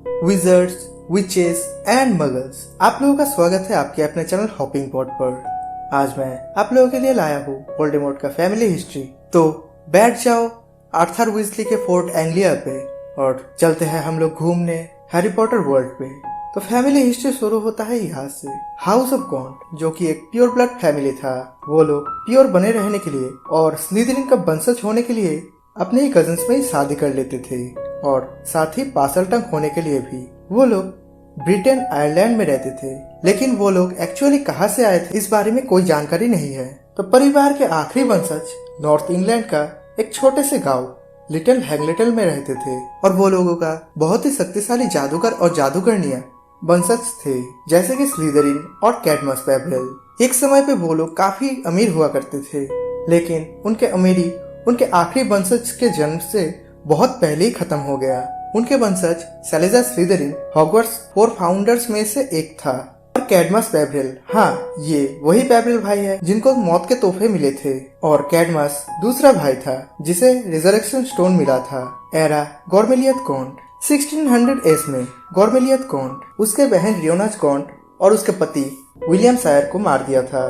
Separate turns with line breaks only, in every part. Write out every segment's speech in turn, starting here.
Wizards, witches and muggles. आप लोगों का स्वागत है आपके अपने चैनल हॉपिंग पॉड पर। आज मैं आप लोगों के लिए लाया हूँ वोल्डेमॉर्ट का फैमिली हिस्ट्री। तो बैठ जाओ आर्थर वीजली के फोर्ट एंग्लियर पे और चलते हैं हम लोग घूमने हैरी पॉटर वर्ल्ड पे। तो फैमिली हिस्ट्री शुरू होता है यहाँ से। हाउस ऑफ गॉन्ट जो कि एक प्योर ब्लड फैमिली था, वो लोग प्योर बने रहने के लिए और स्लिदरिन का वंशज होने के लिए अपने ही कजिन्स में ही शादी कर लेते थे और साथ ही पासल टंग होने के लिए भी। वो लोग ब्रिटेन आयरलैंड में रहते थे, लेकिन वो लोग एक्चुअली कहाँ से आए थे इस बारे में कोई जानकारी नहीं है। तो परिवार के आखिरी वंशज नॉर्थ इंग्लैंड का एक छोटे से गांव लिटिल हैंगलेटन में रहते थे और वो लोगों का बहुत ही शक्तिशाली जादूगर और जादूगरनियां वंशज थे, जैसे कि स्लिदरिन और कैडमस पेब्रेल। एक समय पे वो लोग काफी अमीर हुआ करते थे, लेकिन उनके अमीरी उनके आखिरी वंशज के जन्म से बहुत पहले ही खत्म हो गया। उनके वंशज सलेजा स्लिदरिन हॉगवर्ट्स 4 फाउंडर्स में से एक था और कैडमस पेब्रेल, हाँ ये वही पेब्रेल भाई है जिनको मौत के तोहफे मिले थे। और कैडमस दूसरा भाई था जिसे रिजरेक्शन स्टोन मिला था। एरा गॉर्मेलियथ गॉन्ट 1600 एस में गॉर्मेलियथ गॉन्ट उसके बहन रियोनाच गॉन्ट और उसके पति विलियम सायर को मार दिया था,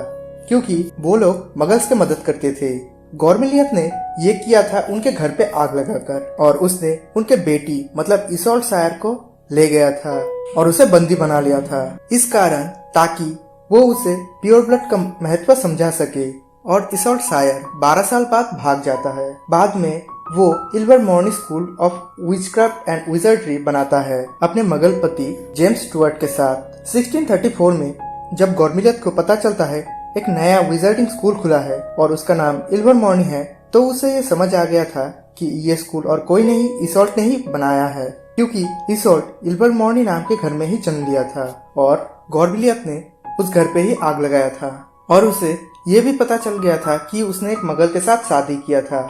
क्योंकि वो लोग मगल्स की मदद करते थे। गॉर्मेलियथ ने ये किया था उनके घर पे आग लगाकर, और उसने उनके बेटी मतलब इसोल्ट सायर को ले गया था और उसे बंदी बना लिया था, इस कारण ताकि वो उसे प्योर ब्लड का महत्व समझा सके। और इसोल्ट सायर 12 साल बाद भाग जाता है। बाद में वो Ilvermorny school of witchcraft and wizardry बनाता है अपने मगल पति जेम्स स्टुअर्ट के साथ। 1634 में जब गॉर्मेलियथ को पता चलता है एक नया विजर्डिंग स्कूल खुला है और उसका नाम इल्वरमॉर्नी है, तो उसे ये समझ आ गया था कि ये स्कूल और कोई नहीं इसोल्ट ने ही बनाया है, क्योंकि इसोल्ट इल्वरमॉर्नी नाम के घर में ही जन्म लिया था और गॉर्मेलियथ ने उस घर पे ही आग लगाया था। और उसे ये भी पता चल गया था कि उसने एक मगल के साथ शादी किया था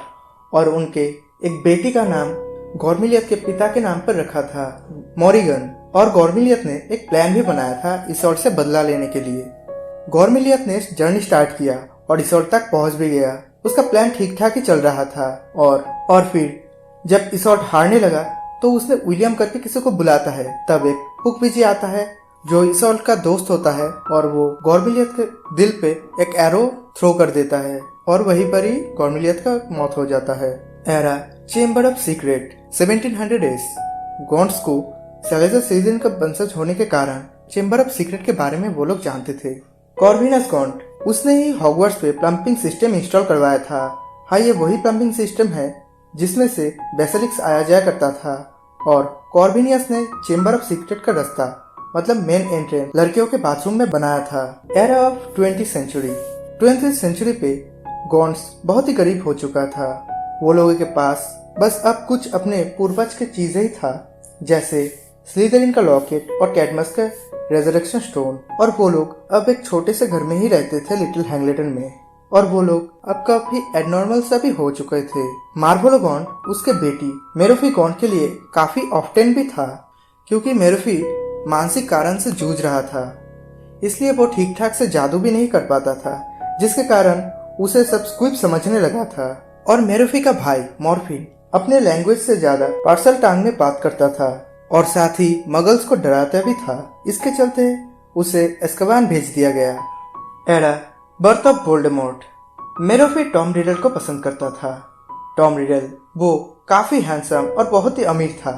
और उनके एक बेटी का नाम गॉर्मेलियथ के पिता के नाम पर रखा था, मॉरिगन। और गॉर्मेलियथ ने एक प्लान भी बनाया था इसोल्ट से बदला लेने के लिए। गॉर्मेलियथ ने जर्नी स्टार्ट किया और इसोल्ट तक पहुंच भी गया। उसका प्लान ठीक ठाक ही चल रहा था और फिर जब इसोल्ट हारने लगा तो उसने विलियम करके किसी को बुलाता है। तब एक हुक्विजी आता है जो इसोल्ट का दोस्त होता है और वो गॉर्मेलियथ के दिल पे एक एरो थ्रो कर देता है और वहीं पर ही गॉर्मेलियथ का मौत हो जाता है। एरा चेम्बर ऑफ सीक्रेट 1700 एस। गॉन्ट्स को सलेजा स्लिदरिन का वंशज होने के कारण चेम्बर ऑफ सीक्रेट के बारे में वो लोग जानते थे। कॉर्विनस गॉन्ट उसने ही हॉगवर्ट्स पे प्लम्बिंग सिस्टम इंस्टॉल करवाया था। हाँ, ये वही प्लम्बिंग सिस्टम है जिसमें से बेसिलिक्स आया जाया करता था। और कॉर्विनियस ने चेम्बर ऑफ सीक्रेट का रास्ता मतलब मेन एंट्रेंस लड़कियों के बाथरूम में बनाया था। एरा ऑफ 20th सेंचुरी पे गॉन्ट्स बहुत ही गरीब हो चुका था। वो लोगों के पास बस अब कुछ अपने पूर्वज के चीजें ही था, जैसे स्लिदरिन का लॉकेट और कैडमस का रेजरेक्शन स्टोन। और वो लोग अब एक छोटे से घर में ही रहते थे लिटिल हैंगलेटन में। और वो लोग अब काफी एडनॉर्मल सा भी हो चुके थे। मार्वोलो गॉन्ट उसके बेटी मेरोफी गॉन्ट के लिए काफी ऑफ्टेन भी था, क्योंकि मेरोफी मानसिक कारण से जूझ रहा था, इसलिए वो ठीक ठाक से जादू भी नहीं कर पाता था, जिसके कारण उसे सब स्क्विब समझने लगा था। और मेरोफी का भाई मॉर्फिन अपने लैंग्वेज से ज्यादा पार्सल टांग में बात करता था और साथ ही मगल्स को डराता भी था। इसके चलते उसे एस्कबान भेज दिया गया। Era birth of Voldemort. Merope Tom Riddle को पसंद करता था। टॉम रिडल वो काफी हैंडसम और बहुत ही अमीर था।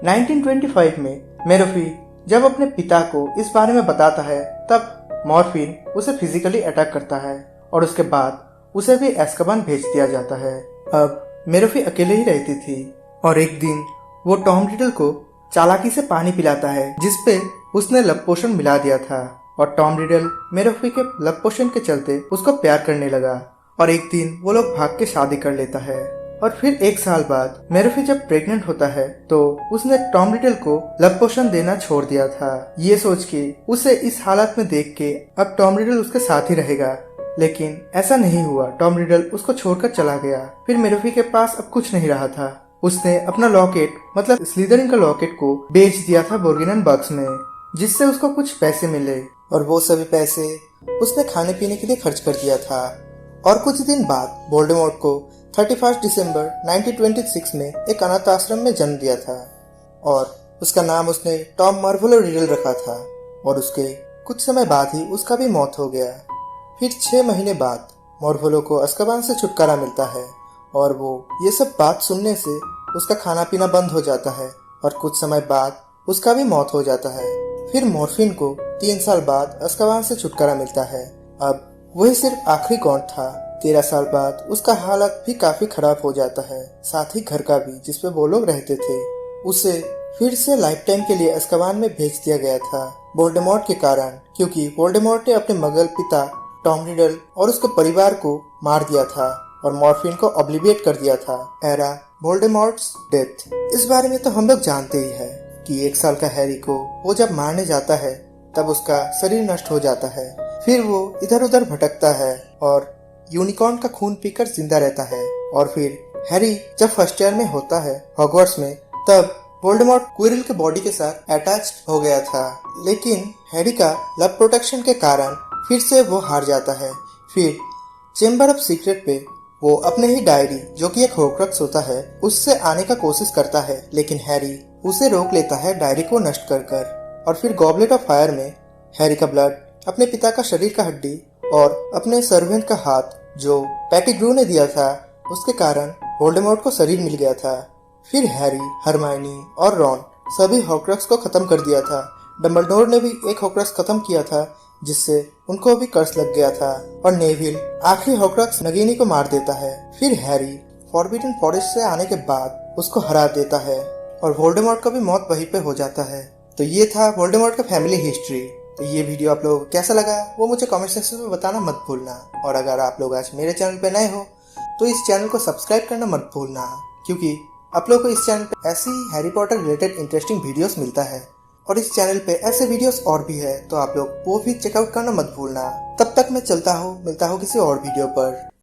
1925 में मेरोफी जब अपने पिता को इस बारे में बताता है, तब मॉर्फिन उसे फिजिकली अटैक करता है और उसके बाद उसे भी एस्कबान भेज दिया जाता है। अब मेरोफी अकेले ही रहती थी और एक दिन वो टॉम रिडल को चालाकी से पानी पिलाता है, जिसपे उसने लव पोशन मिला दिया था। और टॉम रिडल मेरोफी के लव पोशन के चलते उसको प्यार करने लगा और एक दिन वो लोग भाग के शादी कर लेता है। और फिर 1 साल बाद मेरोफी जब प्रेग्नेंट होता है तो उसने टॉम रिडल को लव पोशन देना छोड़ दिया था, ये सोच के उसे इस हालत में देख के अब टॉम रिडल उसके साथ ही रहेगा। लेकिन ऐसा नहीं हुआ। टॉम रिडल उसको छोड़कर चला गया। फिर मेरोफी के पास अब कुछ नहीं रहा था। उसने अपना लॉकेट मतलब स्लिदरिन का लॉकेट को बेच दिया था बोर्गिनन बॉक्स में, जिससे उसको कुछ पैसे मिले और वो सभी पैसे उसने खाने पीने के लिए खर्च कर दिया था। और कुछ दिन बाद वोल्डेमॉर्ट को 31 दिसंबर 1926 में एक अनाथ आश्रम में जन्म दिया था और उसका नाम उसने टॉम मार्वोलो रिडल रखा था और उसके कुछ समय बाद ही उसका भी मौत हो गया। फिर 6 महीने बाद मार्वोलो को अज़्काबान से छुटकारा मिलता है और वो ये सब बात सुनने से उसका खाना पीना बंद हो जाता है और कुछ समय बाद उसका भी मौत हो जाता है। फिर मॉर्फिन को 3 साल बाद अज़्काबान से छुटकारा मिलता है। अब वही सिर्फ आखिरी गॉन्ड था। 13 साल बाद उसका हालत भी काफी खराब हो जाता है, साथ ही घर का भी जिसपे वो लोग रहते थे। उसे फिर से लाइफ टाइम के लिए अज़्काबान में भेज दिया गया था वोल्डेमॉर्ट के कारण, क्योंकि वोल्डेमॉर्ट ने अपने मगल पिता टॉम रिडल और उसके परिवार को मार दिया था और मॉर्फिन को ऑब्लिविएट कर दिया था। Era Voldemort's death. इस बारे में तो हम लोग जानते ही है कि 1 साल का हैरी को वो जब मारने जाता है तब उसका शरीर नष्ट हो जाता है। फिर वो इधर उधर भटकता है और यूनिकॉर्न का खून पीकर जिंदा रहता है। और फिर हैरी जब फर्स्ट ईयर में होता है हॉगवर्ट्स में, तब वोल्डेमॉर्ट क्विरिल के बॉडी के साथ अटैच्ड हो गया था, लेकिन हैरी का लव प्रोटेक्शन के कारण फिर से वो हार जाता है। फिर चेम्बर ऑफ सीक्रेट पे वो अपने ही डायरी, जो कि एक होक्रक्स होता है, उससे आने का कोशिश करता है, लेकिन हैरी उसे रोक लेता है डायरी को नष्ट कर। और फिर गॉबलेट ऑफ फायर में हैरी का ब्लड, अपने पिता का शरीर का हड्डी और अपने सर्वेंट का हाथ जो पेटिग्रू ने दिया था, उसके कारण वोल्डेमॉर्ट को शरीर मिल गया था। फिर हैरी, हरमाइनी और रॉन सभी हॉक्रक्स को खत्म कर दिया था। डम्बलडोर ने भी एक हॉक्रक्स खत्म किया था जिससे उनको भी कर्स लग गया था। और नेविल आखिरी हॉक्रक्स नगीनी को मार देता है। फिर हैरी फॉरबिडन फॉरेस्ट से आने के बाद उसको हरा देता है और वोल्डेमॉर्ट का भी मौत वहीं पे हो जाता है। तो ये था वोल्डेमॉर्ट का फैमिली हिस्ट्री। तो ये वीडियो आप लोगों को कैसा लगा वो मुझे कमेंट सेक्शन में बताना मत भूलना। और अगर आप लोग आज मेरे चैनल पे नए हो तो इस चैनल को सब्सक्राइब करना मत भूलना, क्योंकि आप लोगों को इस चैनल पे ऐसी Harry Potter related interesting videos मिलता है। और इस चैनल पे ऐसे वीडियोस और भी है, तो आप लोग वो भी चेकआउट करना मत भूलना। तब तक मैं चलता हूँ, मिलता हूँ किसी और वीडियो पर।